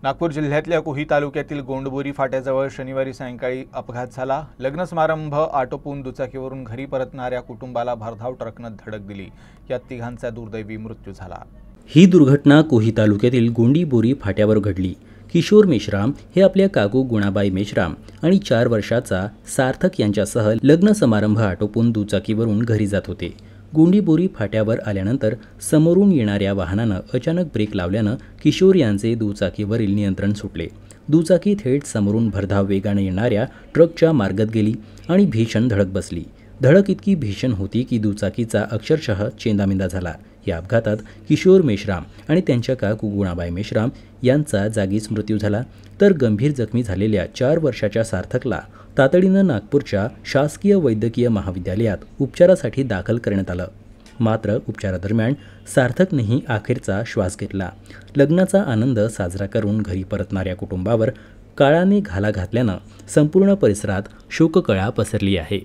नागपूर जिल्ह्यातल्या कोही तालुक्यातील गोंडबोरी फाट्याजवळ शनिवारी सायंकाळी अपघात झाला। लग्न समारंभ आटोपून दुचाकीवरून घरी परतणाऱ्या कुटुंबाला भरधाव ट्रकनं धडक दिली। यात तिघांचा दुर्दैवी मृत्यू झाला। ही दुर्घटना कोही तालुक्यातील गोंडीबोरी फाट्यावर घडली। किशोर मेश्राम हे आपल्या काकू गुणाबाई मेश्राम आणि 4 वर्षाचा सार्थक यांच्यासह लग्न समारंभ आटोपून दुचाकीवरून घरी जात होते। गोंडीबोरी फाट्यावर आल्यानंतर समोरून येणाऱ्या वाहनानं अचानक ब्रेक लावल्यानं किशोर यांचे दुचाकीवरील नियंत्रण सुटले। दुचाकी थेट समोरून भरधाव वेगाने येणाऱ्या ट्रकच्या मार्गात गेली आणि भीषण धडक बसली। धडक इतकी भीषण होती की दुचाकीचा अक्षरशः चेंदामेंदा झाला। या अपघातात किशोर मेश्राम आणि त्यांच्या काकू गुणाबाई मेश्राम यांचा जागीच मृत्यू झाला, तर गंभीर जखमी झालेल्या 4 वर्षाच्या सार्थकला तातडीनं नागपूरच्या शासकीय वैद्यकीय महाविद्यालयात उपचारासाठी दाखल करण्यात आलं। मात्र उपचारादरम्यान सार्थकनेही अखेरचा श्वास घेतला। लग्नाचा आनंद साजरा करून घरी परतणाऱ्या कुटुंबावर काळाने घाला घातल्यानं संपूर्ण परिसरात शोककळा पसरली आहे।